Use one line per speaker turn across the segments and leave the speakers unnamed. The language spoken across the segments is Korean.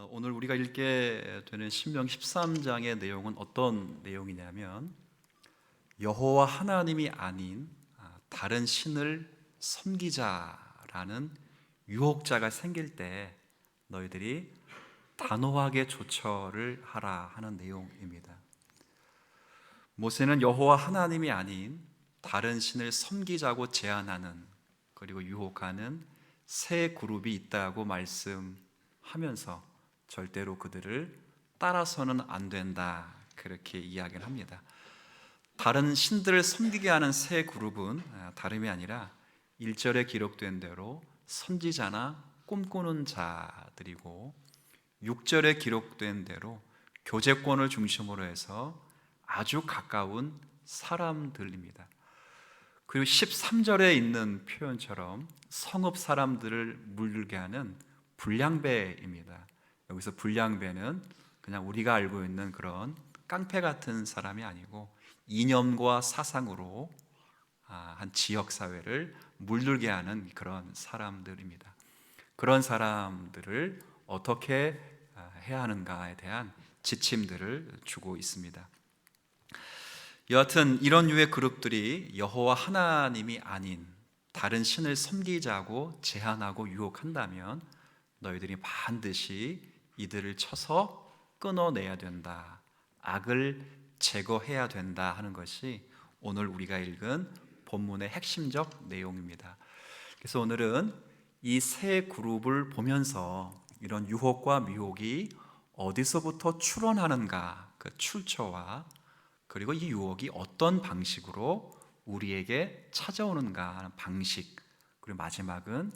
오늘 우리가 읽게 되는 신명 13장의 내용은 어떤 내용이냐면 여호와 하나님이 아닌 다른 신을 섬기자라는 유혹자가 생길 때 너희들이 단호하게 조처를 하라 하는 내용입니다. 모세는 여호와 하나님이 아닌 다른 신을 섬기자고 제안하는 그리고 유혹하는 세 그룹이 있다고 말씀하면서 절대로 그들을 따라서는 안 된다 그렇게 이야기를 합니다. 다른 신들을 섬기게 하는 세 그룹은 다름이 아니라 1절에 기록된 대로 선지자나 꿈꾸는 자들이고 6절에 기록된 대로 교제권을 중심으로 해서 아주 가까운 사람들입니다. 그리고 13절에 있는 표현처럼 성읍 사람들을 물들게 하는 불량배입니다. 여기서 불량배는 그냥 우리가 알고 있는 그런 깡패 같은 사람이 아니고 이념과 사상으로 한 지역 사회를 물들게 하는 그런 사람들입니다. 그런 사람들을 어떻게 해야 하는가에 대한 지침들을 주고 있습니다. 여하튼 이런 류의 그룹들이 여호와 하나님이 아닌 다른 신을 섬기자고 제안하고 유혹한다면 너희들이 반드시 이들을 쳐서 끊어내야 된다, 악을 제거해야 된다 하는 것이 오늘 우리가 읽은 본문의 핵심적 내용입니다. 그래서 오늘은 이 세 그룹을 보면서 이런 유혹과 미혹이 어디서부터 출현하는가, 그 출처와 그리고 이 유혹이 어떤 방식으로 우리에게 찾아오는가 하는 방식, 그리고 마지막은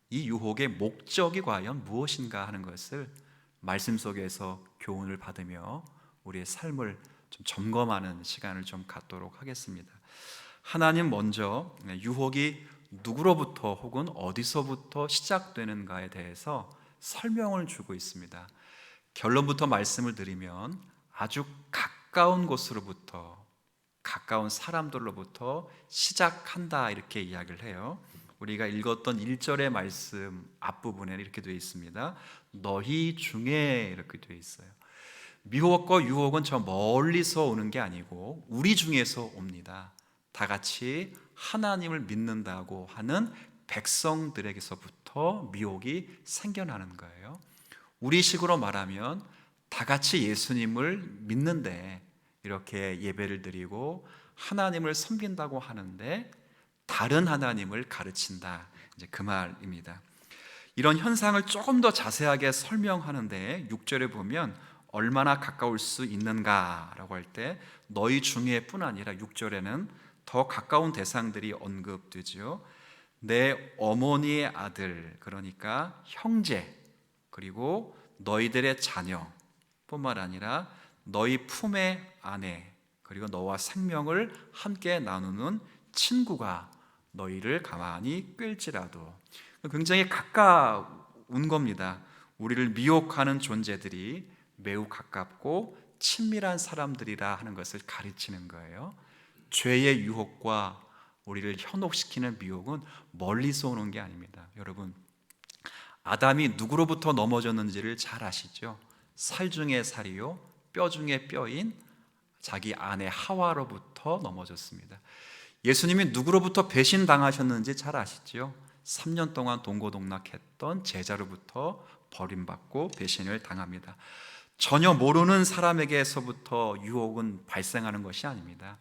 이 유혹의 목적이 과연 무엇인가 하는 것을 말씀 속에서 교훈을 받으며 우리의 삶을 좀 점검하는 시간을 좀 갖도록 하겠습니다. 하나님 먼저 유혹이 누구로부터 혹은 어디서부터 시작되는가에 대해서 설명을 주고 있습니다. 결론부터 말씀을 드리면 아주 가까운 곳으로부터, 가까운 사람들로부터 시작한다 이렇게 이야기를 해요. 우리가 읽었던 1절의 말씀 앞부분에 이렇게 되어 있습니다. 너희 중에 이렇게 되어 있어요. 미혹과 유혹은 저 멀리서 오는 게 아니고 우리 중에서 옵니다. 다 같이 하나님을 믿는다고 하는 백성들에게서부터 미혹이 생겨나는 거예요. 우리식으로 말하면 다 같이 예수님을 믿는데 이렇게 예배를 드리고 하나님을 섬긴다고 하는데 다른 하나님을 가르친다, 이제 그 말입니다. 이런 현상을 조금 더 자세하게 설명하는데 6절에 보면 얼마나 가까울 수 있는가라고 할 때 너희 중에 뿐 아니라 6절에는 더 가까운 대상들이 언급되죠. 내 어머니의 아들, 그러니까 형제, 그리고 너희들의 자녀 뿐만 아니라 너희 품의 아내, 그리고 너와 생명을 함께 나누는 친구가 너희를 가만히 꿰일지라도, 굉장히 가까운 겁니다. 우리를 미혹하는 존재들이 매우 가깝고 친밀한 사람들이라 하는 것을 가르치는 거예요. 죄의 유혹과 우리를 현혹시키는 미혹은 멀리서 오는 게 아닙니다. 여러분, 아담이 누구로부터 넘어졌는지를 잘 아시죠? 살 중에 살이요 뼈 중에 뼈인 자기 아내 하와로부터 넘어졌습니다. 예수님이 누구로부터 배신당하셨는지 잘 아시죠? 3년 동안 동고동락했던 제자로부터 버림받고 배신을 당합니다. 전혀 모르는 사람에게서부터 유혹은 발생하는 것이 아닙니다.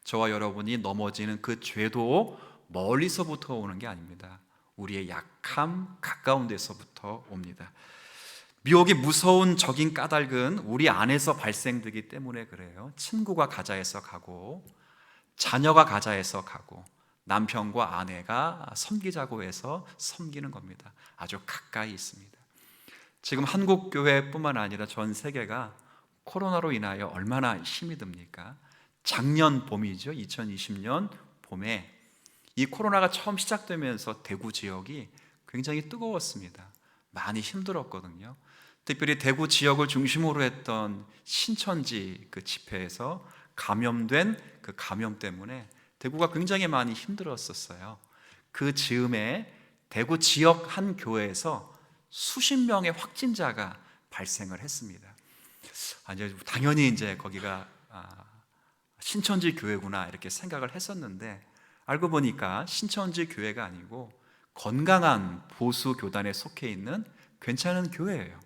저와 여러분이 넘어지는 그 죄도 멀리서부터 오는 게 아닙니다. 우리의 약함, 가까운 데서부터 옵니다. 미혹이 무서운 적인 까닭은 우리 안에서 발생되기 때문에 그래요. 친구가 가자해서 가고, 자녀가 가자해서 가고, 남편과 아내가 섬기자고 해서 섬기는 겁니다. 아주 가까이 있습니다. 지금 한국 교회뿐만 아니라 전 세계가 코로나로 인하여 얼마나 힘이 듭니까? 작년 봄이죠. 2020년 봄에 이 코로나가 처음 시작되면서 대구 지역이 굉장히 뜨거웠습니다. 많이 힘들었거든요. 특별히 대구 지역을 중심으로 했던 신천지 그 집회에서 감염된 그 감염 때문에 대구가 굉장히 많이 힘들었었어요. 그 즈음에 대구 지역 한 교회에서 수십 명의 확진자가 발생을 했습니다. 이제 당연히 이제 거기가 신천지 교회구나 이렇게 생각을 했었는데, 알고 보니까 신천지 교회가 아니고 건강한 보수 교단에 속해 있는 괜찮은 교회예요.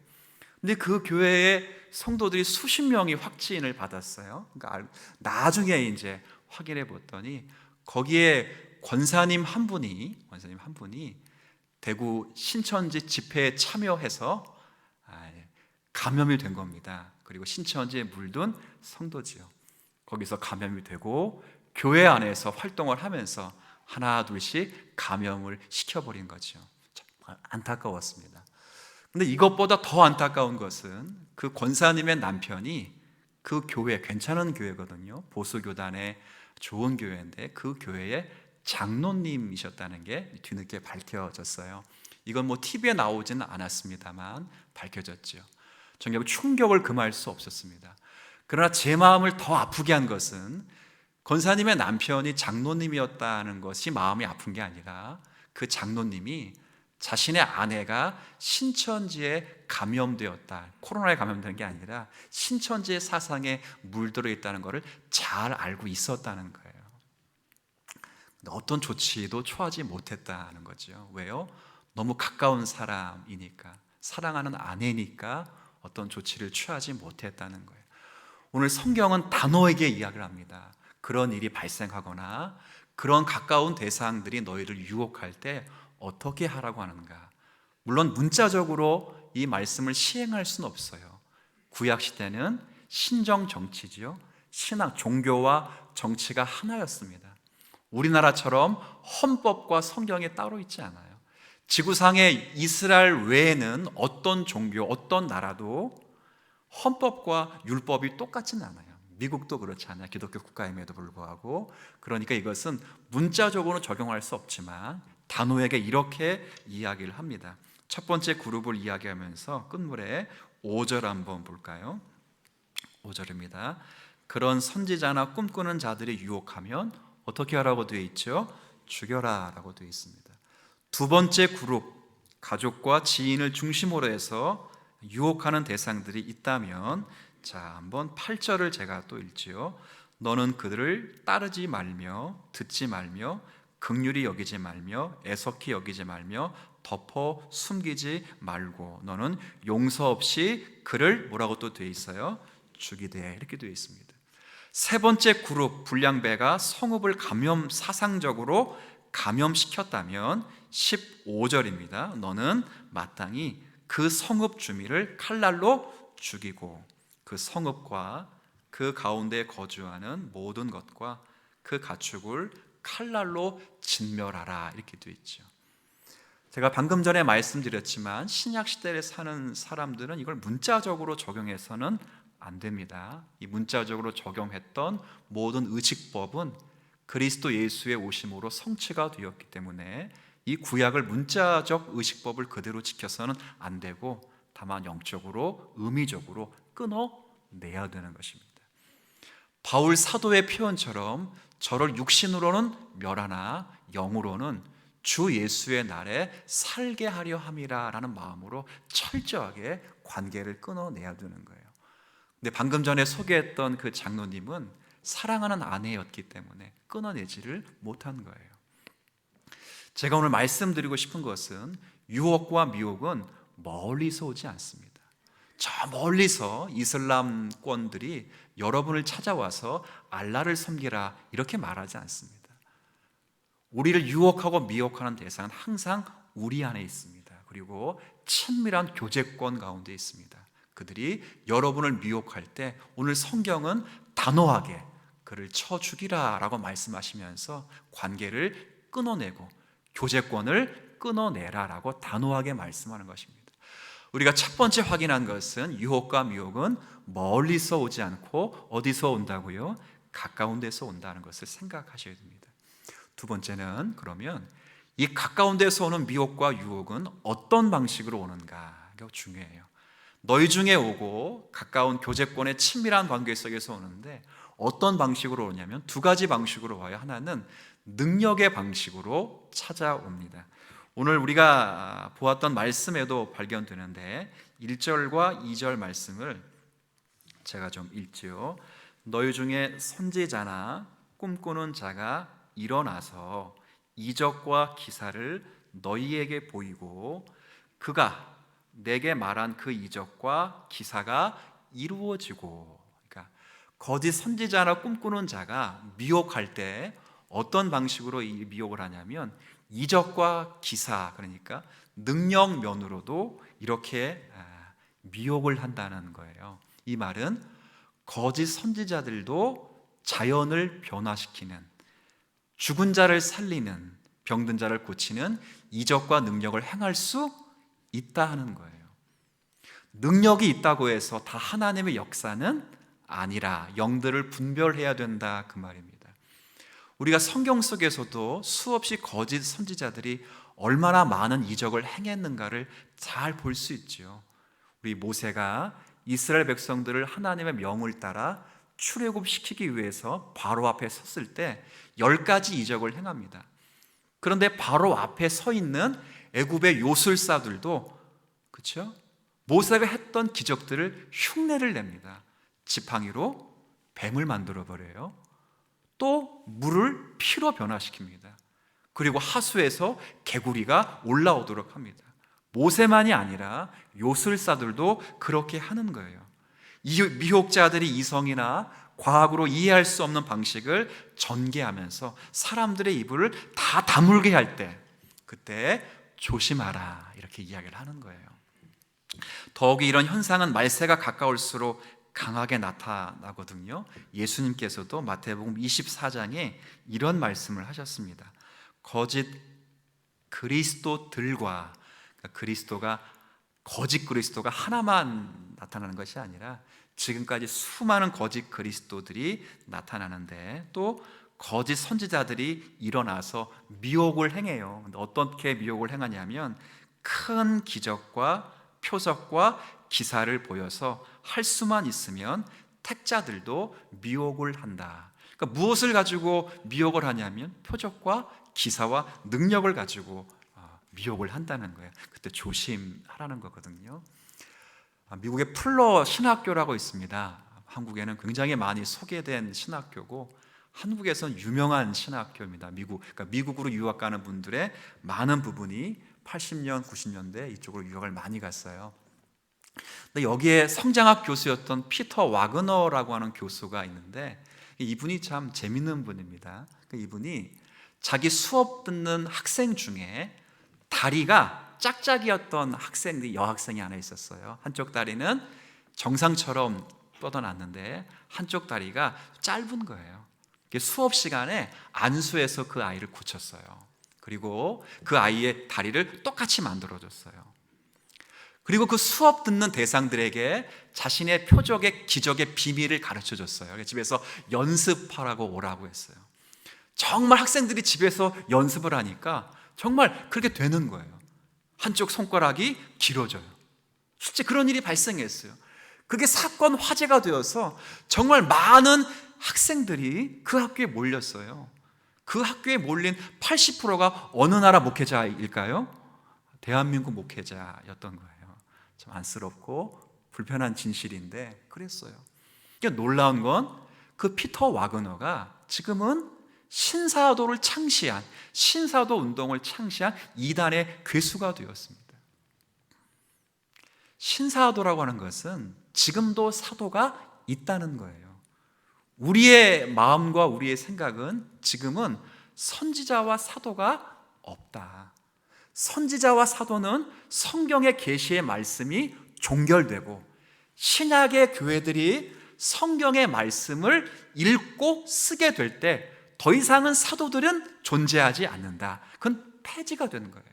근데 그 교회의 성도들이 수십 명이 확진을 받았어요. 그러니까 나중에 이제 확인해 봤더니 거기에 권사님 한 분이 대구 신천지 집회에 참여해서 감염이 된 겁니다. 그리고 신천지에 물든 성도지요. 거기서 감염이 되고 교회 안에서 활동을 하면서 하나 둘씩 감염을 시켜버린 거죠. 정말 안타까웠습니다. 근데 이것보다 더 안타까운 것은 그 권사님의 남편이 그 교회, 괜찮은 교회거든요. 보수교단의 좋은 교회인데 그 교회의 장로님이셨다는 게 뒤늦게 밝혀졌어요. 이건 뭐 TV에 나오지는 않았습니다만 밝혀졌죠. 정말 충격을 금할 수 없었습니다. 그러나 제 마음을 더 아프게 한 것은 권사님의 남편이 장로님이었다는 것이 마음이 아픈 게 아니라 그 장로님이 자신의 아내가 신천지에 감염되었다, 코로나에 감염된 게 아니라 신천지의 사상에 물들어 있다는 것을 잘 알고 있었다는 거예요. 근데 어떤 조치도 취하지 못했다는 거죠. 왜요? 너무 가까운 사람이니까, 사랑하는 아내니까 어떤 조치를 취하지 못했다는 거예요. 오늘 성경은 단호하게 이야기를 합니다. 그런 일이 발생하거나 그런 가까운 대상들이 너희를 유혹할 때 어떻게 하라고 하는가. 물론 문자적으로 이 말씀을 시행할 수는 없어요. 구약 시대는 신정 정치지요. 신앙, 종교와 정치가 하나였습니다. 우리나라처럼 헌법과 성경이 따로 있지 않아요. 지구상의 이스라엘 외에는 어떤 종교, 어떤 나라도 헌법과 율법이 똑같지는 않아요. 미국도 그렇지 않아요. 기독교 국가임에도 불구하고. 그러니까 이것은 문자적으로 적용할 수 없지만 단호하게 이렇게 이야기를 합니다. 첫 번째 그룹을 이야기하면서 끝물에 5절 한번 볼까요? 5절입니다. 그런 선지자나 꿈꾸는 자들이 유혹하면 어떻게 하라고 되어 있죠? 죽여라 라고 되어 있습니다. 두 번째 그룹, 가족과 지인을 중심으로 해서 유혹하는 대상들이 있다면, 자, 한번 8절을 제가 또 읽지요. 너는 그들을 따르지 말며 듣지 말며 긍휼히 여기지 말며 애석히 여기지 말며 덮어 숨기지 말고 너는 용서 없이 그를 뭐라고 또 되어 있어요? 죽이되, 이렇게 되어 있습니다. 세 번째 그룹 불량배가 성읍을 사상적으로 감염시켰다면 15절입니다. 너는 마땅히 그 성읍 주민을 칼날로 죽이고 그 성읍과 그 가운데 거주하는 모든 것과 그 가축을 칼날로 진멸하라, 이렇게 되어 있죠. 제가 방금 전에 말씀드렸지만 신약 시대에 사는 사람들은 이걸 문자적으로 적용해서는 안 됩니다. 이 문자적으로 적용했던 모든 의식법은 그리스도 예수의 오심으로 성취가 되었기 때문에 이 구약을 문자적 의식법을 그대로 지켜서는 안 되고 다만 영적으로, 의미적으로 끊어내야 되는 것입니다. 바울 사도의 표현처럼 저를 육신으로는 멸하나 영으로는 주 예수의 날에 살게 하려 함이라 라는 마음으로 철저하게 관계를 끊어내야 되는 거예요. 근데 방금 전에 소개했던 그 장로님은 사랑하는 아내였기 때문에 끊어내지를 못한 거예요. 제가 오늘 말씀드리고 싶은 것은 유혹과 미혹은 멀리서 오지 않습니다. 저 멀리서 이슬람권들이 여러분을 찾아와서 알라를 섬기라 이렇게 말하지 않습니다. 우리를 유혹하고 미혹하는 대상은 항상 우리 안에 있습니다. 그리고 친밀한 교제권 가운데 있습니다. 그들이 여러분을 미혹할 때 오늘 성경은 단호하게 그를 쳐 죽이라 라고 말씀하시면서 관계를 끊어내고 교제권을 끊어내라 라고 단호하게 말씀하는 것입니다. 우리가 첫 번째 확인한 것은 유혹과 미혹은 멀리서 오지 않고 어디서 온다고요? 가까운 데서 온다는 것을 생각하셔야 됩니다. 두 번째는 그러면 이 가까운 데서 오는 미혹과 유혹은 어떤 방식으로 오는가가 중요해요. 너희 중에 오고 가까운 교제권의 친밀한 관계 속에서 오는데 어떤 방식으로 오냐면 두 가지 방식으로 와요. 하나는 능력의 방식으로 찾아옵니다. 오늘 우리가 보았던 말씀에도 발견되는데 1절과 2절 말씀을 제가 좀 읽지요. 너희 중에 선지자나 꿈꾸는 자가 일어나서 이적과 기사를 너희에게 보이고 그가 내게 말한 그 이적과 기사가 이루어지고, 그러니까 거짓 선지자나 꿈꾸는 자가 미혹할 때 어떤 방식으로 이 미혹을 하냐면 이적과 기사, 그러니까 능력 면으로도 이렇게 미혹을 한다는 거예요. 이 말은 거짓 선지자들도 자연을 변화시키는, 죽은 자를 살리는, 병든 자를 고치는 이적과 능력을 행할 수 있다 하는 거예요. 능력이 있다고 해서 다 하나님의 역사는 아니라 영들을 분별해야 된다, 그 말입니다. 우리가 성경 속에서도 수없이 거짓 선지자들이 얼마나 많은 이적을 행했는가를 잘 볼 수 있죠. 우리 모세가 이스라엘 백성들을 하나님의 명을 따라 출애굽시키기 위해서 바로 앞에 섰을 때 10가지 이적을 행합니다. 그런데 바로 앞에 서 있는 애굽의 요술사들도, 그렇죠? 모세가 했던 기적들을 흉내를 냅니다. 지팡이로 뱀을 만들어 버려요. 또 물을 피로 변화시킵니다. 그리고 하수에서 개구리가 올라오도록 합니다. 모세만이 아니라 요술사들도 그렇게 하는 거예요. 이 미혹자들이 이성이나 과학으로 이해할 수 없는 방식을 전개하면서 사람들의 이불을 다 다물게 할 때, 그때 조심하라, 이렇게 이야기를 하는 거예요. 더욱이 이런 현상은 말세가 가까울수록 강하게 나타나거든요. 예수님께서도 마태복음 24장에 이런 말씀을 하셨습니다. 거짓 그리스도들과, 그러니까 그리스도가, 거짓 그리스도가 하나만 나타나는 것이 아니라 지금까지 수많은 거짓 그리스도들이 나타나는데, 또 거짓 선지자들이 일어나서 미혹을 행해요. 근데 어떻게 미혹을 행하냐면 큰 기적과 표적과 기사를 보여서 할 수만 있으면 택자들도 미혹을 한다. 그러니까 무엇을 가지고 미혹을 하냐면 표적과 기사와 능력을 가지고 미혹을 한다는 거예요. 그때 조심하라는 거거든요. 미국의 풀러 신학교라고 있습니다. 한국에는 굉장히 많이 소개된 신학교고 한국에서는 유명한 신학교입니다. 그러니까 미국으로 유학 가는 분들의 많은 부분이 80년, 90년대 이쪽으로 유학을 많이 갔어요. 근데 여기에 성장학 교수였던 피터 와그너라고 하는 교수가 있는데 이분이 참 재밌는 분입니다. 이분이 자기 수업 듣는 학생 중에 다리가 짝짝이었던 여학생이 하나 있었어요. 한쪽 다리는 정상처럼 뻗어났는데 한쪽 다리가 짧은 거예요. 수업 시간에 안수해서 그 아이를 고쳤어요. 그리고 그 아이의 다리를 똑같이 만들어줬어요. 그리고 그 수업 듣는 대상들에게 자신의 표적의 기적의 비밀을 가르쳐줬어요. 집에서 연습하라고 오라고 했어요. 정말 학생들이 집에서 연습을 하니까 정말 그렇게 되는 거예요. 한쪽 손가락이 길어져요. 실제 그런 일이 발생했어요. 그게 사건 화제가 되어서 정말 많은 학생들이 그 학교에 몰렸어요. 그 학교에 몰린 80%가 어느 나라 목회자일까요? 대한민국 목회자였던 거예요. 좀 안쓰럽고 불편한 진실인데 그랬어요. 그러니까 놀라운 건 그 피터 와그너가 지금은 신사도를 창시한, 신사도 운동을 창시한 이단의 괴수가 되었습니다. 신사도라고 하는 것은 지금도 사도가 있다는 거예요. 우리의 마음과 우리의 생각은 지금은 선지자와 사도가 없다. 선지자와 사도는 성경의 계시의 말씀이 종결되고 신약의 교회들이 성경의 말씀을 읽고 쓰게 될 때 더 이상은 사도들은 존재하지 않는다. 그건 폐지가 되는 거예요.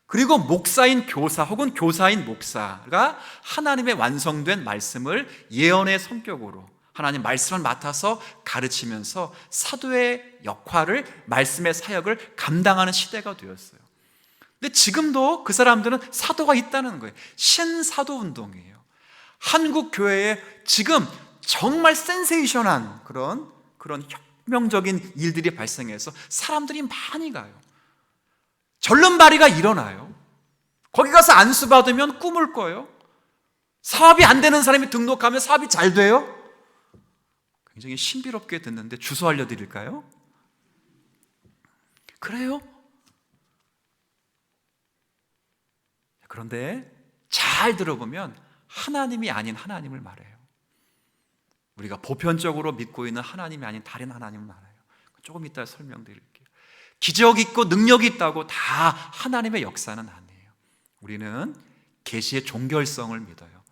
그리고 목사인 교사 혹은 교사인 목사가 하나님의 완성된 말씀을 예언의 성격으로 하나님 말씀을 맡아서 가르치면서 사도의 역할을, 말씀의 사역을 감당하는 시대가 되었어요. 근데 지금도 그 사람들은 사도가 있다는 거예요. 신사도 운동이에요. 한국 교회에 지금 정말 센세이션한 그런 혁명적인 일들이 발생해서 사람들이 많이 가요. 절름발이가 일어나요. 거기 가서 안수 받으면 꿈을 꿔요. 사업이 안 되는 사람이 등록하면 사업이 잘 돼요. 굉장히 신비롭게 듣는데 주소 알려드릴까요? 그래요? 그런데 잘 들어보면 하나님이 아닌 하나님을 말해요. 우리가 보편적으로 믿고 있는 하나님이 아닌 다른 하나님을 말해요. 조금 이따 설명드릴게요. 기적 있고 능력이 있다고 다 하나님의 역사는 아니에요. 우리는 계시의 종결성을 믿어요.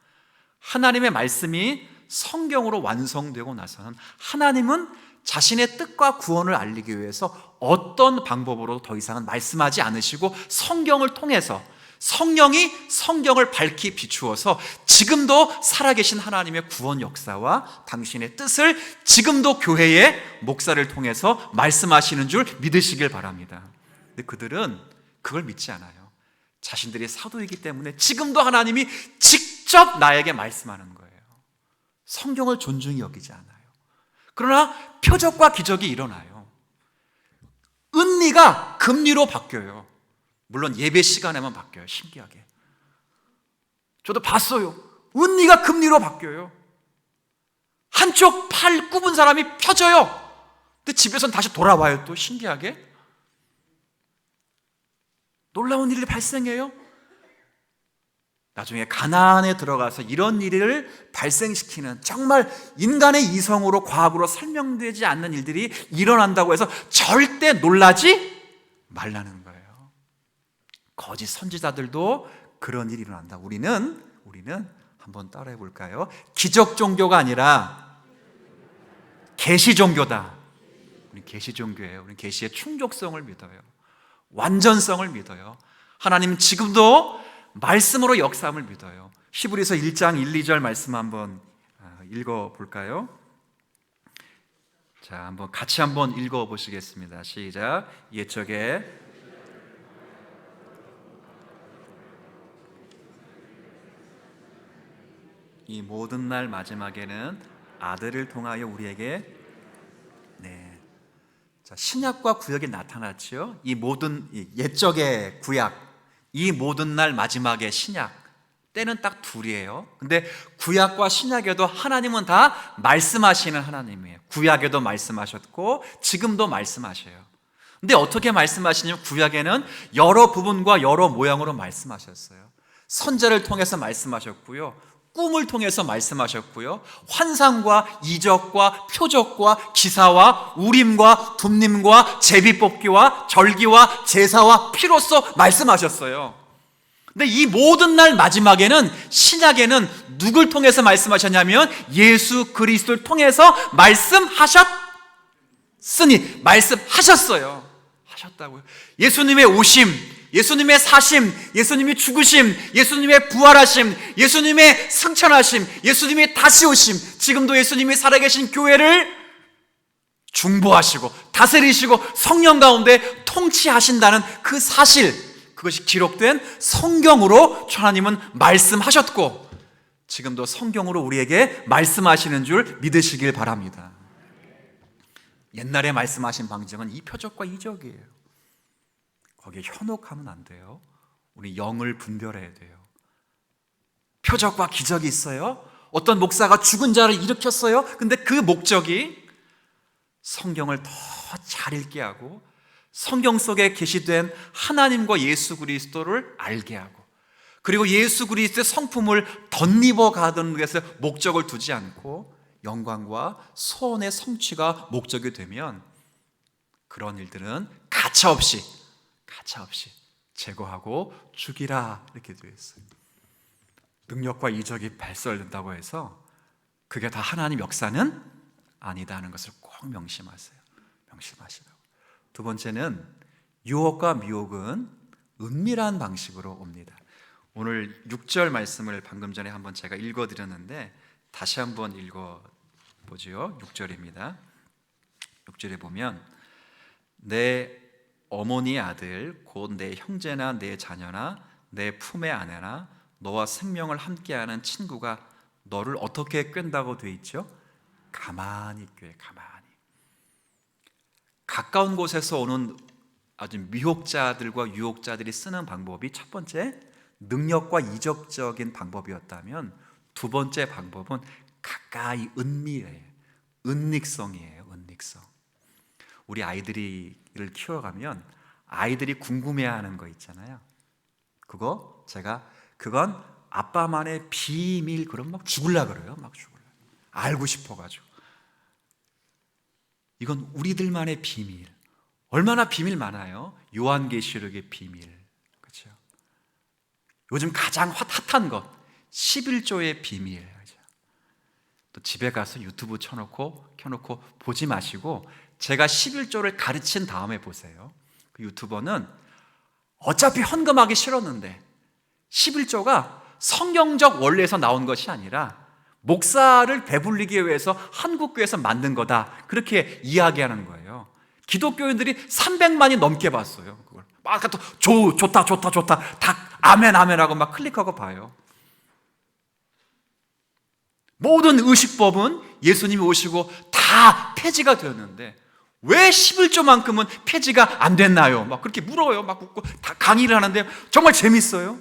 하나님의 말씀이 성경으로 완성되고 나서는 하나님은 자신의 뜻과 구원을 알리기 위해서 어떤 방법으로 더 이상은 말씀하지 않으시고 성경을 통해서 성령이 성경을 밝히 비추어서 지금도 살아계신 하나님의 구원 역사와 당신의 뜻을 지금도 교회의 목사를 통해서 말씀하시는 줄 믿으시길 바랍니다. 근데 그들은 그걸 믿지 않아요. 자신들이 사도이기 때문에 지금도 하나님이 직접 나에게 말씀하는 거예요. 성경을 존중히 여기지 않아요. 그러나 표적과 기적이 일어나요. 은리가 금리로 바뀌어요. 물론 예배 시간에만 바뀌어요. 신기하게. 저도 봤어요. 은리가 금리로 바뀌어요. 한쪽 팔 굽은 사람이 펴져요. 근데 집에서는 다시 돌아와요. 또 신기하게. 놀라운 일이 발생해요. 나중에 가나안에 들어가서 이런 일을 발생시키는 정말 인간의 이성으로 과학으로 설명되지 않는 일들이 일어난다고 해서 절대 놀라지 말라는 거예요. 거짓 선지자들도 그런 일이 일어난다. 우리는 한번 따라해 볼까요? 기적 종교가 아니라 계시 종교다. 우리 계시 종교예요. 우리 계시의 충족성을 믿어요. 완전성을 믿어요. 하나님 지금도 말씀으로 역사함을 믿어요. 히브리서 1장 1, 2절 말씀 한번 읽어볼까요? 자, 같이 한번 읽어보시겠습니다. 시작. 옛적에 이 모든 날 마지막에는 아들을 통하여 우리에게 자, 신약과 구약이 나타났죠. 이 모든 옛적의 구약, 이 모든 날 마지막에 신약, 때는 딱 둘이에요. 근데 구약과 신약에도 하나님은 다 말씀하시는 하나님이에요. 구약에도 말씀하셨고 지금도 말씀하셔요. 근데 어떻게 말씀하시냐면 구약에는 여러 부분과 여러 모양으로 말씀하셨어요. 선지자를 통해서 말씀하셨고요, 꿈을 통해서 말씀하셨고요, 환상과 이적과 표적과 기사와 우림과 둠림과 제비뽑기와 절기와 제사와 피로써 말씀하셨어요. 근데 이 모든 날 마지막에는 신약에는 누굴 통해서 말씀하셨냐면 예수 그리스도를 통해서 말씀하셨어요. 하셨다고요. 예수님의 오심, 예수님의 사심, 예수님의 죽으심, 예수님의 부활하심, 예수님의 승천하심, 예수님의 다시 오심, 지금도 예수님이 살아계신 교회를 중보하시고 다스리시고 성령 가운데 통치하신다는 그 사실, 그것이 기록된 성경으로 하나님은 말씀하셨고 지금도 성경으로 우리에게 말씀하시는 줄 믿으시길 바랍니다. 옛날에 말씀하신 방정은 이 표적과 이적이에요. 거기에 현혹하면 안 돼요. 우리 영을 분별해야 돼요. 표적과 기적이 있어요. 어떤 목사가 죽은 자를 일으켰어요. 근데 그 목적이 성경을 더 잘 읽게 하고 성경 속에 계시된 하나님과 예수 그리스도를 알게 하고 그리고 예수 그리스도의 성품을 덧입어 가던 것에 목적을 두지 않고 영광과 소원의 성취가 목적이 되면 그런 일들은 가차없이 제거하고 죽이라 이렇게 되어 있어요. 능력과 이적이 발설된다고 해서 그게 다 하나님 역사는 아니다는 것을 꼭 명심하세요. 명심하시라고. 두 번째는 유혹과 미혹은 은밀한 방식으로 옵니다. 오늘 6절 말씀을 방금 전에 한번 제가 읽어드렸는데 다시 한번 읽어보지요. 6절입니다. 6절에 보면 내 어머니 아들 곧 내 형제나 내 자녀나 내 품의 아내나 너와 생명을 함께하는 친구가 너를 어떻게 꾀다고 돼 있죠? 가만히 꾀, 가만히. 가까운 곳에서 오는 아주 미혹자들과 유혹자들이 쓰는 방법이 첫 번째 능력과 이적적인 방법이었다면 두 번째 방법은 가까이 은밀해요. 은닉성이에요. 은닉성. 우리 아이들을 키워가면 아이들이 궁금해하는 거 있잖아요. 그건 아빠만의 비밀. 그럼 막 죽을라 그래요. 막 죽을라. 알고 싶어가지고. 이건 우리들만의 비밀. 얼마나 비밀 많아요. 요한계시록의 비밀. 그렇죠? 요즘 가장 핫한 것 11조의 비밀. 그렇죠? 또 집에 가서 유튜브 켜놓고 보지 마시고 제가 11조를 가르친 다음에 보세요. 그 유튜버는 어차피 헌금하기 싫었는데 11조가 성경적 원리에서 나온 것이 아니라 목사를 배불리기 위해서 한국교회에서 만든 거다, 그렇게 이야기하는 거예요. 기독교인들이 300만이 넘게 봤어요. 그걸 막 또 좋다 다 아멘 하고 막 클릭하고 봐요. 모든 의식법은 예수님이 오시고 다 폐지가 되었는데 왜 11조만큼은 폐지가 안 됐나요? 막 그렇게 물어요. 막 묻고 다 강의를 하는데 정말 재밌어요.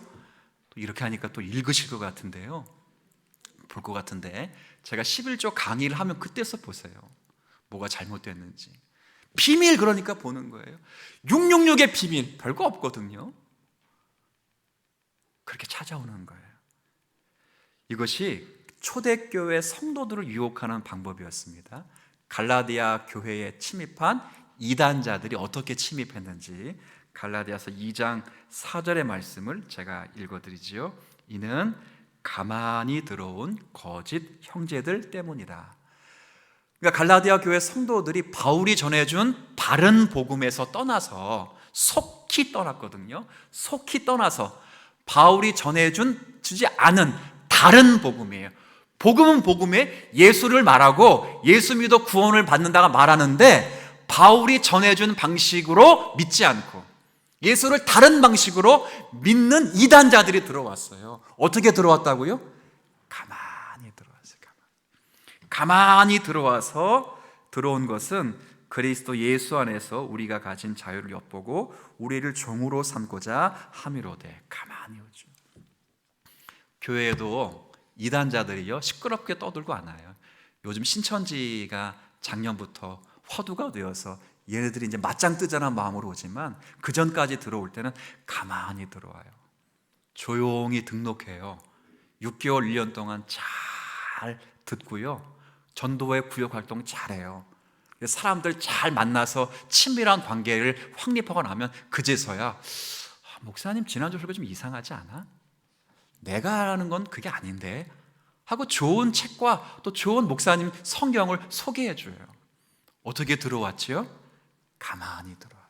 또 이렇게 하니까 또 읽으실 것 같은데요. 볼 것 같은데 제가 11조 강의를 하면 그때서 보세요. 뭐가 잘못됐는지. 비밀, 그러니까 보는 거예요. 666의 비밀, 별거 없거든요. 그렇게 찾아오는 거예요. 이것이 초대교회 성도들을 유혹하는 방법이었습니다. 갈라디아 교회에 침입한 이단자들이 어떻게 침입했는지 갈라디아서 2장 4절의 말씀을 제가 읽어드리지요. 이는 가만히 들어온 거짓 형제들 때문이다. 그러니까 갈라디아 교회 성도들이 바울이 전해준 바른 복음에서 떠나서 속히 떠났거든요. 속히 떠나서 바울이 주지 않은 다른 복음이에요. 복음은 복음에 예수를 말하고 예수 믿어 구원을 받는다가 말하는데 바울이 전해준 방식으로 믿지 않고 예수를 다른 방식으로 믿는 이단자들이 들어왔어요. 어떻게 들어왔다고요? 가만히 들어왔어요. 가만히 들어와서 들어온 것은 그리스도 예수 안에서 우리가 가진 자유를 엿보고 우리를 종으로 삼고자 함이로되. 가만히 오죠. 교회에도 이단자들이요 시끄럽게 떠들고 않아요. 요즘 신천지가 작년부터 화두가 되어서 얘네들이 이제 맞짱 뜨자는 마음으로 오지만 그 전까지 들어올 때는 가만히 들어와요. 조용히 등록해요. 6개월 1년 동안 잘 듣고요, 전도회 구역 활동 잘해요. 사람들 잘 만나서 친밀한 관계를 확립하고 나면 그제서야 목사님 지난주 설교 좀 이상하지 않아? 내가 하는 건 그게 아닌데 하고 좋은 책과 또 좋은 목사님 성경을 소개해 줘요. 어떻게 들어왔지요? 가만히 들어와요.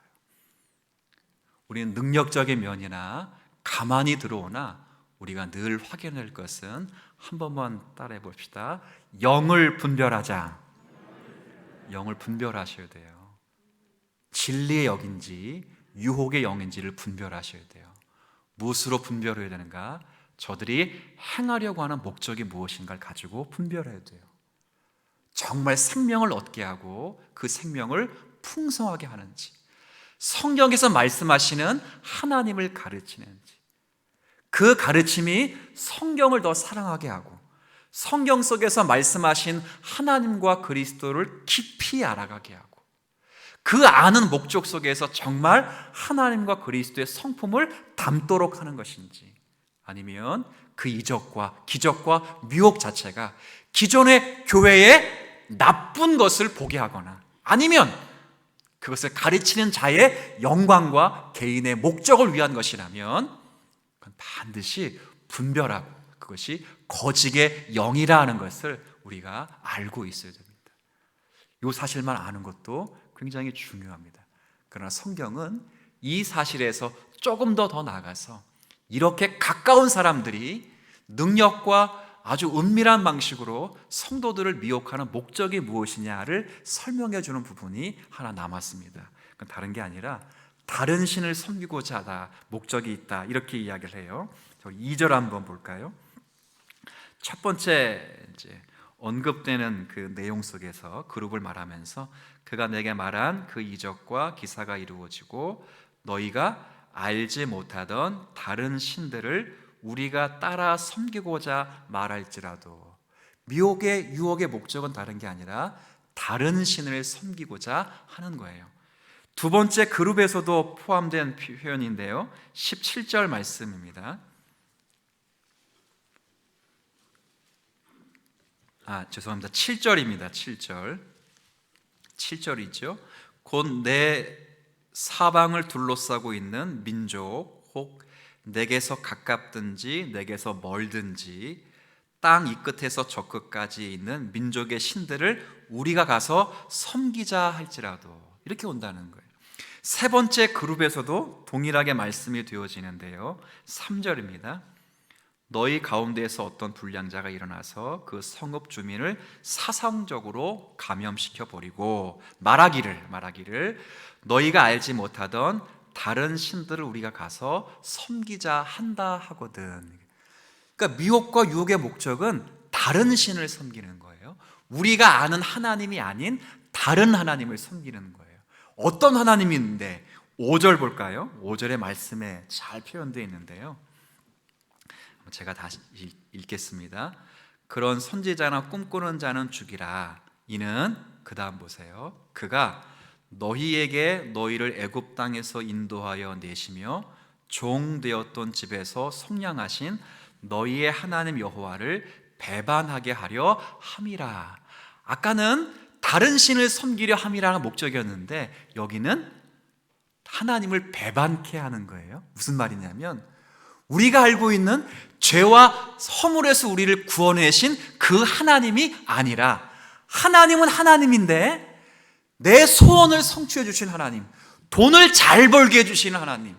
우리는 능력적인 면이나 가만히 들어오나 우리가 늘 확인할 것은 한 번만 따라해 봅시다. 영을 분별하자. 영을 분별하셔야 돼요. 진리의 영인지 유혹의 영인지를 분별하셔야 돼요. 무엇으로 분별해야 되는가? 저들이 행하려고 하는 목적이 무엇인가를 가지고 분별해야 돼요. 정말 생명을 얻게 하고 그 생명을 풍성하게 하는지, 성경에서 말씀하시는 하나님을 가르치는지, 그 가르침이 성경을 더 사랑하게 하고 성경 속에서 말씀하신 하나님과 그리스도를 깊이 알아가게 하고 그 아는 목적 속에서 정말 하나님과 그리스도의 성품을 담도록 하는 것인지, 아니면 그 이적과 기적과 미혹 자체가 기존의 교회의 나쁜 것을 보게 하거나 아니면 그것을 가르치는 자의 영광과 개인의 목적을 위한 것이라면 그건 반드시 분별하고 그것이 거짓의 영이라 하는 것을 우리가 알고 있어야 됩니다. 이 사실만 아는 것도 굉장히 중요합니다. 그러나 성경은 이 사실에서 조금 더 나아가서 이렇게 가까운 사람들이 능력과 아주 은밀한 방식으로 성도들을 미혹하는 목적이 무엇이냐를 설명해 주는 부분이 하나 남았습니다. 그건 다른 게 아니라 다른 신을 섬기고자 하다, 목적이 있다, 이렇게 이야기를 해요. 2절 한번 볼까요? 첫 번째, 언급되는 그 내용 속에서 그룹을 말하면서 그가 내게 말한 그 이적과 기사가 이루어지고 너희가 알지 못하던 다른 신들을 우리가 따라 섬기고자 말할지라도, 미혹의 유혹의 목적은 다른 게 아니라 다른 신을 섬기고자 하는 거예요. 두 번째 그룹에서도 포함된 표현인데요, 17절 말씀입니다. 죄송합니다. 7절입니다. 7절이죠. 곧 내 사방을 둘러싸고 있는 민족, 혹 내게서 가깝든지 내게서 멀든지 땅 이 끝에서 저 끝까지 있는 민족의 신들을 우리가 가서 섬기자 할지라도, 이렇게 온다는 거예요. 세 번째 그룹에서도 동일하게 말씀이 되어지는데요, 3절입니다. 너희 가운데에서 어떤 불량자가 일어나서 그 성읍 주민을 사상적으로 감염시켜 버리고 말하기를 너희가 알지 못하던 다른 신들을 우리가 가서 섬기자 한다 하거든. 그러니까 미혹과 유혹의 목적은 다른 신을 섬기는 거예요. 우리가 아는 하나님이 아닌 다른 하나님을 섬기는 거예요. 어떤 하나님인데? 5절 볼까요? 5절의 말씀에 잘 표현되어 있는데요, 제가 다시 읽겠습니다. 그런 선지자나 꿈꾸는 자는 죽이라. 이는, 그 다음 보세요, 그가 너희에게 너희를 애굽 땅에서 인도하여 내시며 종 되었던 집에서 속량하신 너희의 하나님 여호와를 배반하게 하려 함이라. 아까는 다른 신을 섬기려 함이라는 목적이었는데 여기는 하나님을 배반케 하는 거예요. 무슨 말이냐면 우리가 알고 있는 죄와 허물에서 우리를 구원하신 그 하나님이 아니라, 하나님은 하나님인데 내 소원을 성취해 주신 하나님, 돈을 잘 벌게 해주시는 하나님,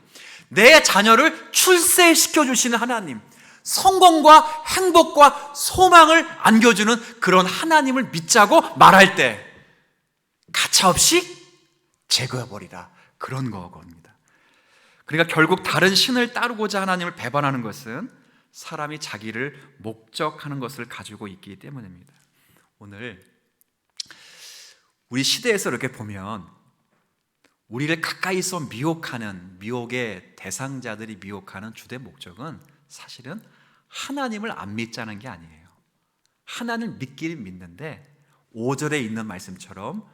내 자녀를 출세시켜 주시는 하나님, 성공과 행복과 소망을 안겨주는 그런 하나님을 믿자고 말할 때 가차없이 제거해버리라, 그런 거겁니다. 그러니까 결국 다른 신을 따르고자 하나님을 배반하는 것은 사람이 자기를 목적하는 것을 가지고 있기 때문입니다. 오늘 우리 시대에서 이렇게 보면 우리를 가까이서 미혹하는, 미혹의 대상자들이 미혹하는 주된 목적은 사실은 하나님을 안 믿자는 게 아니에요. 하나님을 믿기를 믿는데 5절에 있는 말씀처럼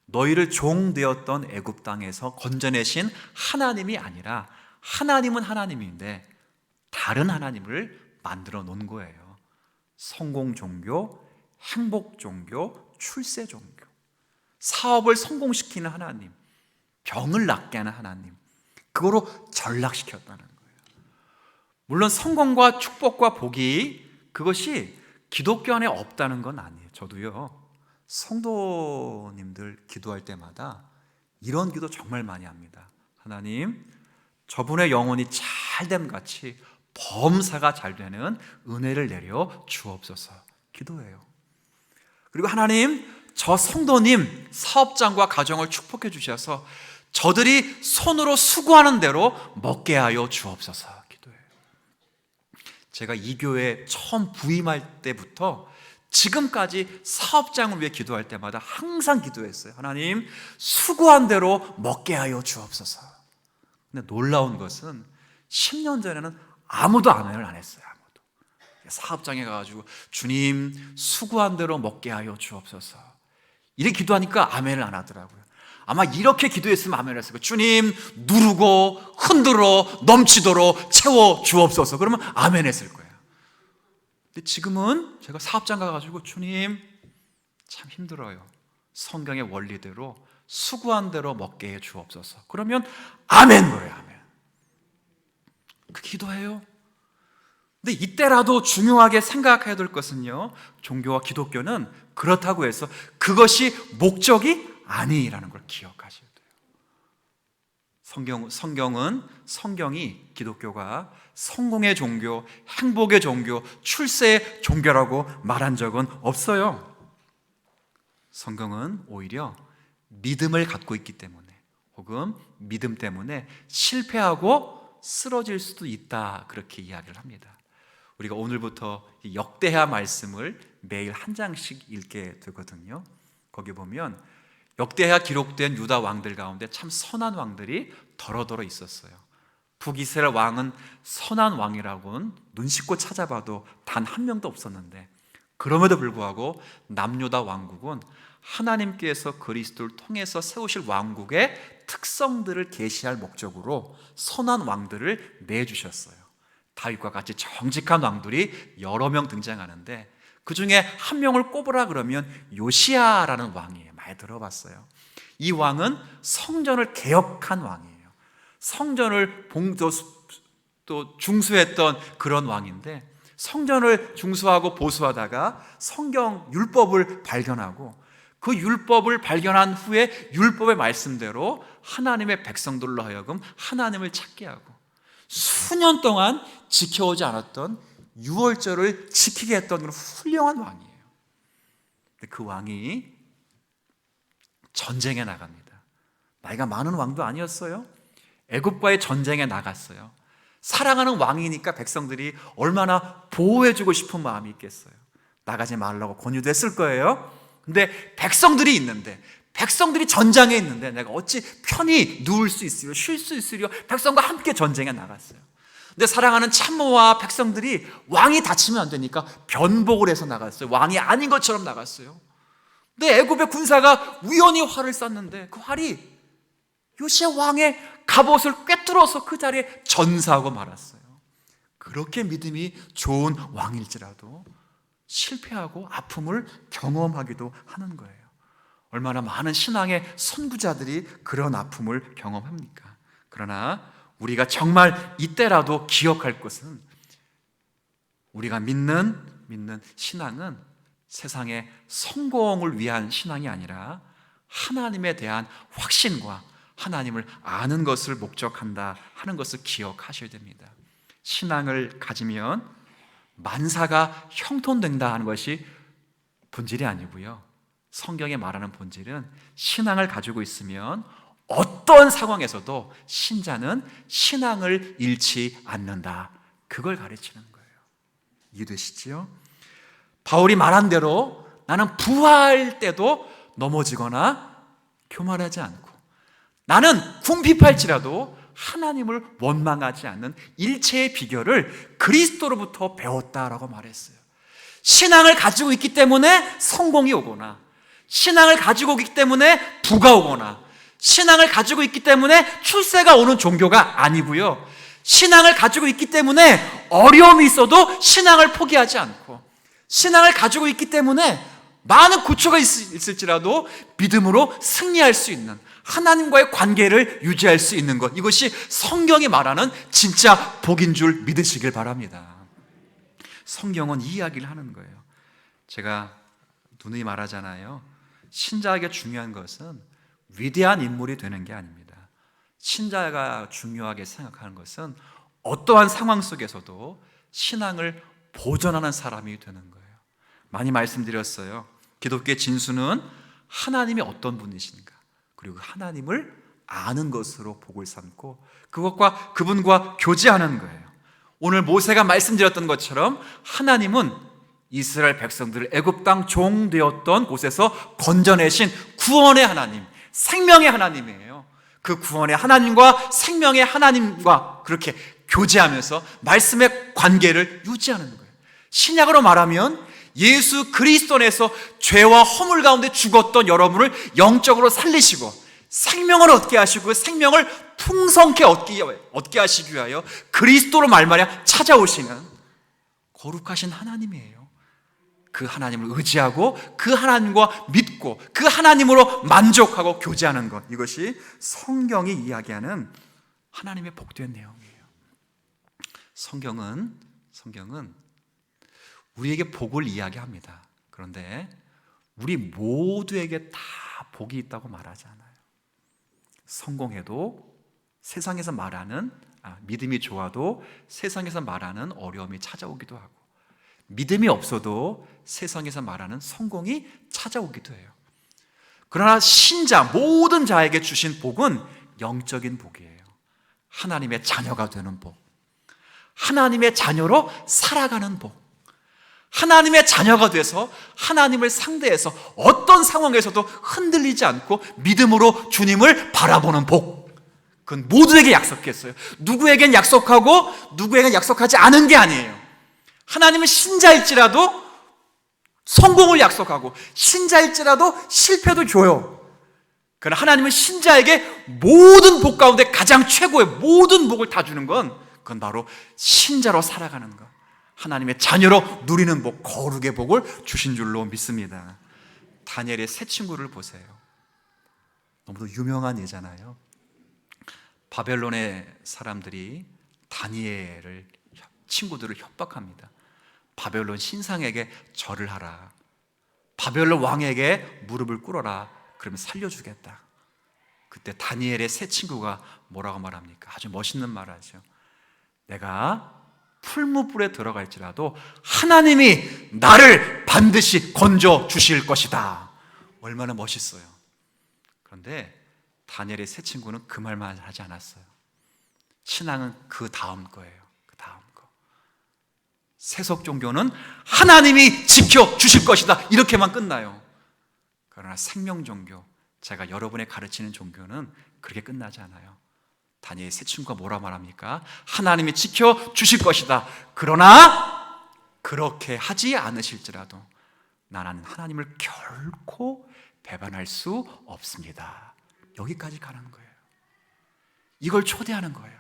너희를 종 되었던 애굽 땅에서 건져내신 하나님이 아니라, 하나님은 하나님인데 다른 하나님을 만들어 놓은 거예요. 성공 종교, 행복 종교, 출세 종교, 사업을 성공시키는 하나님, 병을 낫게 하는 하나님, 그거로 전락시켰다는 거예요. 물론 성공과 축복과 복이, 그것이 기독교 안에 없다는 건 아니에요. 저도요, 성도님들 기도할 때마다 이런 기도 정말 많이 합니다. 하나님, 저분의 영혼이 잘됨 같이 범사가 잘 되는 은혜를 내려 주옵소서 기도해요. 그리고 하나님, 저 성도님 사업장과 가정을 축복해 주셔서 저들이 손으로 수고하는 대로 먹게 하여 주옵소서 기도해요. 제가 이 교회에 처음 부임할 때부터 지금까지 사업장을 위해 기도할 때마다 항상 기도했어요. 하나님, 수고한 대로 먹게 하여 주옵소서. 근데 놀라운 것은 10년 전에는 아무도 아멘을 안 했어요. 아무도. 사업장에 가가지고 주님, 수고한 대로 먹게 하여 주옵소서, 이렇게 기도하니까 아멘을 안 하더라고요. 아마 이렇게 기도했으면 아멘을 했을 거예요. 주님, 누르고 흔들어 넘치도록 채워 주옵소서, 그러면 아멘 했을 거예요. 근데 지금은 제가 사업장 가가지고 주님, 참 힘들어요, 성경의 원리대로 수고한 대로 먹게 해 주옵소서, 그러면 아멘 거예요. 아멘. 그 기도해요. 근데 이때라도 중요하게 생각해야 될 것은요, 종교와 기독교는 그렇다고 해서 그것이 목적이 아니라는 걸 기억하셔야 돼요. 성경이 기독교가 성공의 종교, 행복의 종교, 출세의 종교라고 말한 적은 없어요. 성경은 오히려 믿음을 갖고 있기 때문에, 혹은 믿음 때문에 실패하고 쓰러질 수도 있다, 그렇게 이야기를 합니다. 우리가 오늘부터 이 역대하 말씀을 매일 한 장씩 읽게 되거든요. 거기 보면 역대하 기록된 유다 왕들 가운데 참 선한 왕들이 더러더러 있었어요. 북이스라엘 왕은 선한 왕이라고는 눈 씻고 찾아봐도 단 한 명도 없었는데, 그럼에도 불구하고 남유다 왕국은 하나님께서 그리스도를 통해서 세우실 왕국의 특성들을 계시할 목적으로 선한 왕들을 내주셨어요. 다윗과 같이 정직한 왕들이 여러 명 등장하는데 그 중에 한 명을 꼽으라 그러면 요시야라는 왕이에요. 많이 들어봤어요. 이 왕은 성전을 개혁한 왕이에요. 성전을 또 중수했던 그런 왕인데, 성전을 중수하고 보수하다가 성경 율법을 발견하고 그 율법을 발견한 후에 율법의 말씀대로 하나님의 백성들로 하여금 하나님을 찾게 하고 수년 동안 지켜오지 않았던 유월절을 지키게 했던 그런 훌륭한 왕이에요. 근데 그 왕이 전쟁에 나갑니다. 나이가 많은 왕도 아니었어요. 애굽과의 전쟁에 나갔어요. 사랑하는 왕이니까 백성들이 얼마나 보호해주고 싶은 마음이 있겠어요. 나가지 말라고 권유도 했을 거예요. 근데 백성들이 있는데, 백성들이 전장에 있는데 내가 어찌 편히 누울 수 있으려, 쉴 수 있으려 백성과 함께 전쟁에 나갔어요. 근데 사랑하는 참모와 백성들이 왕이 다치면 안 되니까 변복을 해서 나갔어요. 왕이 아닌 것처럼 나갔어요. 근데 애굽의 군사가 우연히 활을 쐈는데 그 활이 요시야 왕의 갑옷을 꿰뚫어서 그 자리에 전사하고 말았어요. 그렇게 믿음이 좋은 왕일지라도 실패하고 아픔을 경험하기도 하는 거예요. 얼마나 많은 신앙의 선구자들이 그런 아픔을 경험합니까? 그러나 우리가 정말 이때라도 기억할 것은, 우리가 믿는 신앙은 세상의 성공을 위한 신앙이 아니라 하나님에 대한 확신과 하나님을 아는 것을 목적한다 하는 것을 기억하셔야 됩니다. 신앙을 가지면 만사가 형통된다 하는 것이 본질이 아니고요, 성경에 말하는 본질은 신앙을 가지고 있으면 어떤 상황에서도 신자는 신앙을 잃지 않는다, 그걸 가르치는 거예요. 이해되시지요? 바울이 말한 대로 나는 부활할 때도 넘어지거나 교만하지 않고, 나는 궁핍할지라도 하나님을 원망하지 않는 일체의 비결을 그리스도로부터 배웠다라고 말했어요. 신앙을 가지고 있기 때문에 성공이 오거나, 신앙을 가지고 있기 때문에 부가 오거나, 신앙을 가지고 있기 때문에 출세가 오는 종교가 아니고요, 신앙을 가지고 있기 때문에 어려움이 있어도 신앙을 포기하지 않고, 신앙을 가지고 있기 때문에 많은 고초가 있을지라도 믿음으로 승리할 수 있는, 하나님과의 관계를 유지할 수 있는 것, 이것이 성경이 말하는 진짜 복인 줄 믿으시길 바랍니다. 성경은 이 이야기를 하는 거예요. 제가 누누이 말하잖아요. 신자에게 중요한 것은 위대한 인물이 되는 게 아닙니다. 신자가 중요하게 생각하는 것은 어떠한 상황 속에서도 신앙을 보존하는 사람이 되는 거예요. 많이 말씀드렸어요. 기독교의 진수는 하나님이 어떤 분이신가, 그리고 하나님을 아는 것으로 복을 삼고 그것과 그분과 교제하는 거예요. 오늘 모세가 말씀드렸던 것처럼 하나님은 이스라엘 백성들을 애굽 땅 종 되었던 곳에서 건져내신 구원의 하나님, 생명의 하나님이에요. 그 구원의 하나님과 생명의 하나님과 그렇게 교제하면서 말씀의 관계를 유지하는 거예요. 신약으로 말하면 예수 그리스도 안에서 죄와 허물 가운데 죽었던 여러분을 영적으로 살리시고 생명을 얻게 하시고 생명을 풍성케 얻게 하시기 위하여 그리스도로 말미암아 찾아오시는 거룩하신 하나님이에요. 그 하나님을 의지하고 그 하나님과 믿고 그 하나님으로 만족하고 교제하는 것, 이것이 성경이 이야기하는 하나님의 복된 내용이에요. 성경은 우리에게 복을 이야기합니다. 그런데 우리 모두에게 다 복이 있다고 말하지 않아요. 성공해도 세상에서 말하는 믿음이 좋아도 세상에서 말하는 어려움이 찾아오기도 하고, 믿음이 없어도 세상에서 말하는 성공이 찾아오기도 해요. 그러나 신자, 모든 자에게 주신 복은 영적인 복이에요. 하나님의 자녀가 되는 복, 하나님의 자녀로 살아가는 복. 하나님의 자녀가 돼서 하나님을 상대해서 어떤 상황에서도 흔들리지 않고 믿음으로 주님을 바라보는 복. 그건 모두에게 약속했어요. 누구에겐 약속하고 누구에겐 약속하지 않은 게 아니에요. 하나님은 신자일지라도 성공을 약속하고 신자일지라도 실패도 줘요. 그러나 하나님은 신자에게 모든 복 가운데 가장 최고의 모든 복을 다 주는 건 그건 바로 신자로 살아가는 것, 하나님의 자녀로 누리는 복, 거룩의 복을 주신 줄로 믿습니다. 다니엘의 세 친구를 보세요. 너무도 유명한 예잖아요. 바벨론의 사람들이 다니엘을 친구들을 협박합니다. 바벨론 신상에게 절을 하라. 바벨론 왕에게 무릎을 꿇어라. 그러면 살려주겠다. 그때 다니엘의 세 친구가 뭐라고 말합니까? 아주 멋있는 말 하죠. 내가 풀무불에 들어갈지라도 하나님이 나를 반드시 건져 주실 것이다. 얼마나 멋있어요. 그런데 다니엘의 세 친구는 그 말만 하지 않았어요. 신앙은 그 다음 거예요. 그 다음 거. 세속 종교는 하나님이 지켜주실 것이다, 이렇게만 끝나요. 그러나 생명 종교, 제가 여러분에 가르치는 종교는 그렇게 끝나지 않아요. 다니엘 세 친구가 뭐라 말합니까? 하나님이 지켜주실 것이다. 그러나 그렇게 하지 않으실지라도 나는 하나님을 결코 배반할 수 없습니다. 여기까지 가는 거예요. 이걸 초대하는 거예요.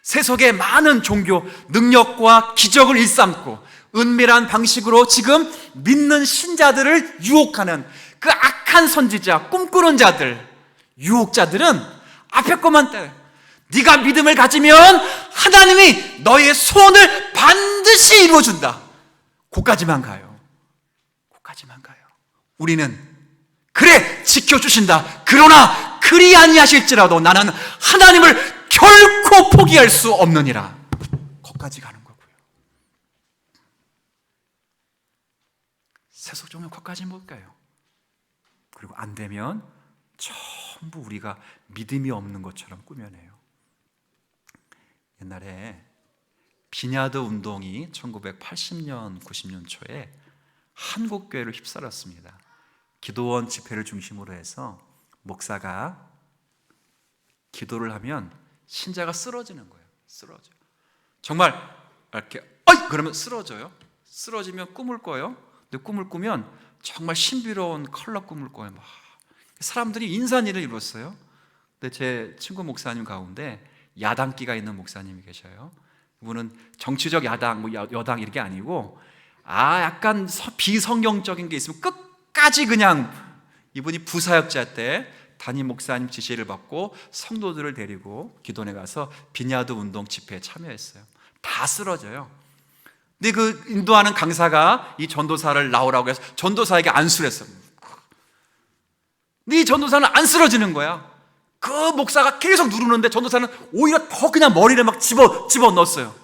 세속의 많은 종교, 능력과 기적을 일삼고 은밀한 방식으로 지금 믿는 신자들을 유혹하는 그 악한 선지자, 꿈꾸는 자들, 유혹자들은 앞에 것만 따요. 네가 믿음을 가지면 하나님이 너의 소원을 반드시 이루어준다. 거기까지만 가요. 거기까지만 가요. 우리는 그래 지켜주신다. 그러나 그리 아니하실지라도 나는 하나님을 결코 포기할 수 없느니라. 거기까지 가는 거고요. 세속 종교 거기까지 못 가요. 그리고 안 되면 전부 우리가 믿음이 없는 것처럼 꾸며내요. 옛날에 비냐드 운동이 1980년, 90년 초에 한국 교회를 휩쓸었습니다. 기도원 집회를 중심으로 해서 목사가 기도를 하면 신자가 쓰러지는 거예요. 쓰러져. 정말 이렇게 어이! 그러면 쓰러져요. 쓰러지면 꿈을 꿔요. 근데 꿈을 꾸면 정말 신비로운 컬러 꿈을 꿔요. 막 사람들이 인산일을 이뤘어요. 근데 제 친구 목사님 가운데 야당기가 있는 목사님이 계셔요. 이분은 정치적 야당, 뭐 여당 이게 아니고 약간 비성경적인 게 있으면 끝까지 그냥 이분이 부사역자 때 담임 목사님 지시를 받고 성도들을 데리고 기도원에 가서 비냐드 운동 집회에 참여했어요. 다 쓰러져요. 근데 그 인도하는 강사가 이 전도사를 나오라고 해서 전도사에게 안수를 했어요. 근데 이 전도사는 안 쓰러지는 거야. 그 목사가 계속 누르는데 전도사는 오히려 더 그냥 머리를 막 집어 넣었어요.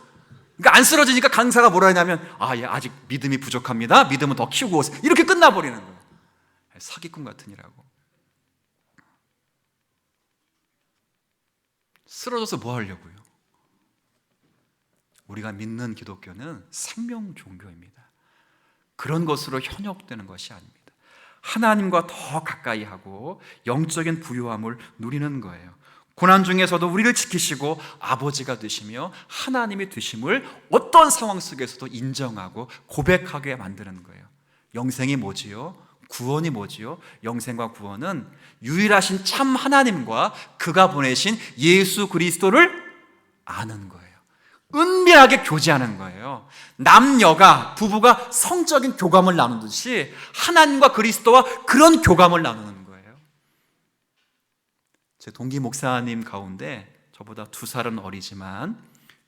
그러니까 안 쓰러지니까 강사가 뭐라 하냐면 예, 아직 믿음이 부족합니다. 믿음은 더 키우고 오세요. 이렇게 끝나버리는 거예요. 사기꾼 같은 이라고. 쓰러져서 뭐 하려고요? 우리가 믿는 기독교는 생명 종교입니다. 그런 것으로 현혹되는 것이 아닙니다. 하나님과 더 가까이 하고 영적인 부유함을 누리는 거예요. 고난 중에서도 우리를 지키시고 아버지가 되시며 하나님이 되심을 어떤 상황 속에서도 인정하고 고백하게 만드는 거예요. 영생이 뭐지요? 구원이 뭐지요? 영생과 구원은 유일하신 참 하나님과 그가 보내신 예수 그리스도를 아는 거예요. 은밀하게 교제하는 거예요. 남녀가, 부부가 성적인 교감을 나누듯이 하나님과 그리스도와 그런 교감을 나누는 거예요. 제 동기 목사님 가운데 저보다 2살은 어리지만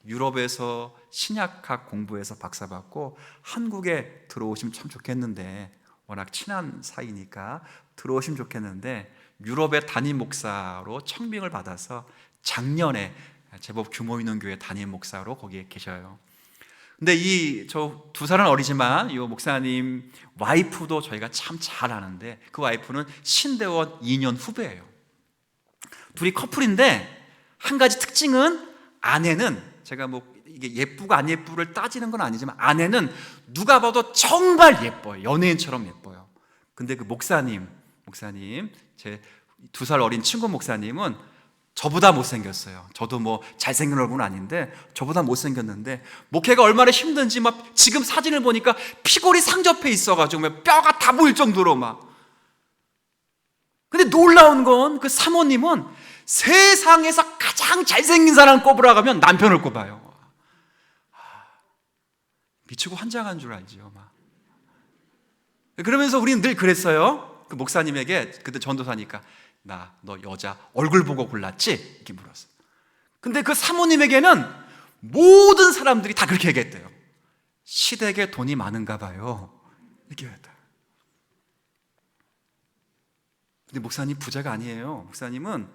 유럽에서 신약학 공부해서 박사받고 한국에 들어오시면 참 좋겠는데, 워낙 친한 사이니까 들어오시면 좋겠는데, 유럽의 담임 목사로 청빙을 받아서 작년에 제법 규모 있는 교회 담임 목사로 거기에 계셔요. 근데 저 2살은 어리지만 이 목사님 와이프도 저희가 참 잘 아는데, 그 와이프는 신대원 2년 후배예요. 둘이 커플인데 한 가지 특징은, 아내는 제가 뭐 이게 예쁘고 안 예쁘를 따지는 건 아니지만 아내는 누가 봐도 정말 예뻐요. 연예인처럼 예뻐요. 근데 그 목사님, 제 2살 어린 친구 목사님은 저보다 못생겼어요. 저도 뭐 잘생긴 얼굴은 아닌데 저보다 못생겼는데 목회가 얼마나 힘든지 막 지금 사진을 보니까 피골이 상접해 있어가지고 뼈가 다 보일 정도로 막. 근데 놀라운 건 그 사모님은 세상에서 가장 잘생긴 사람 꼽으라 하면 남편을 꼽아요. 미치고 환장한 줄 알지요. 막. 그러면서 우리는 늘 그랬어요. 그 목사님에게 그때 전도사니까 너 여자 얼굴 보고 골랐지? 이렇게 물었어요. 근데 그 사모님에게는 모든 사람들이 다 그렇게 얘기했대요. 시댁에 돈이 많은가 봐요. 이렇게 했다. 근데 목사님 부자가 아니에요. 목사님은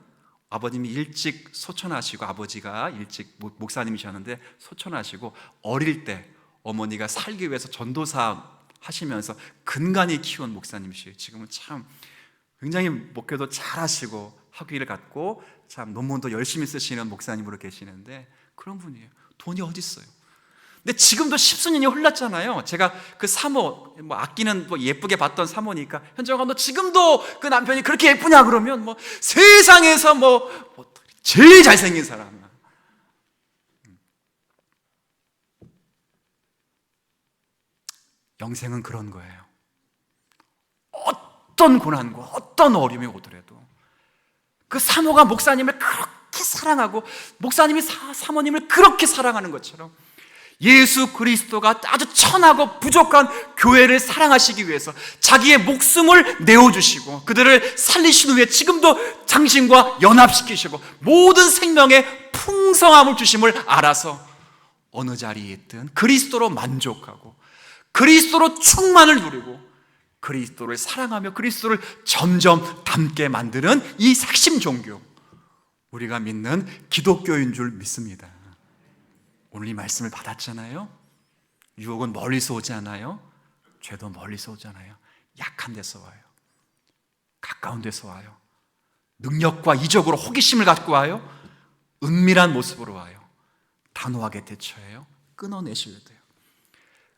아버님이 일찍 소천하시고 아버지가 일찍 목사님이셨는데 소천하시고 어릴 때 어머니가 살기 위해서 전도사 하시면서 근간히 키운 목사님이시에요. 지금은 참 굉장히 목회도 잘하시고 학위를 갖고 참 논문도 열심히 쓰시는 목사님으로 계시는데 그런 분이에요. 돈이 어디 있어요? 근데 지금도 십수년이 흘렀잖아요. 제가 그 사모, 아끼는 예쁘게 봤던 사모니까 현정아 너 지금도 그 남편이 그렇게 예쁘냐 그러면 세상에서 제일 잘생긴 사람. 영생은 그런 거예요. 어떤 고난과 어떤 어려움이 오더라도 그 사모가 목사님을 그렇게 사랑하고 목사님이 사모님을 그렇게 사랑하는 것처럼 예수 그리스도가 아주 천하고 부족한 교회를 사랑하시기 위해서 자기의 목숨을 내어주시고 그들을 살리신 후에 지금도 당신과 연합시키시고 모든 생명의 풍성함을 주심을 알아서 어느 자리에 있든 그리스도로 만족하고 그리스도로 충만을 누리고 그리스도를 사랑하며 그리스도를 점점 닮게 만드는 이 핵심 종교, 우리가 믿는 기독교인 줄 믿습니다. 오늘 이 말씀을 받았잖아요. 유혹은 멀리서 오지 않아요. 죄도 멀리서 오잖아요. 약한 데서 와요. 가까운 데서 와요. 능력과 이적으로 호기심을 갖고 와요. 은밀한 모습으로 와요. 단호하게 대처해요. 끊어내셔야 돼요.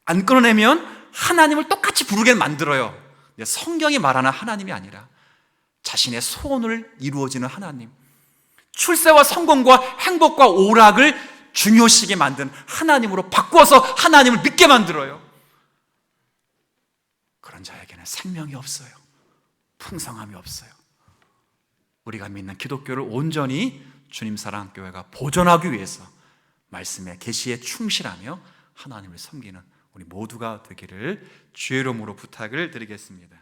안 끊어내면 하나님을 똑같이 부르게 만들어요. 근데 성경이 말하는 하나님이 아니라 자신의 소원을 이루어지는 하나님, 출세와 성공과 행복과 오락을 중요시하게 만든 하나님으로 바꿔서 하나님을 믿게 만들어요. 그런 자에게는 생명이 없어요. 풍성함이 없어요. 우리가 믿는 기독교를 온전히 주님 사랑교회가 보존하기 위해서 말씀의 계시에 충실하며 하나님을 섬기는 우리 모두가 되기를 주의 이름으로 부탁을 드리겠습니다.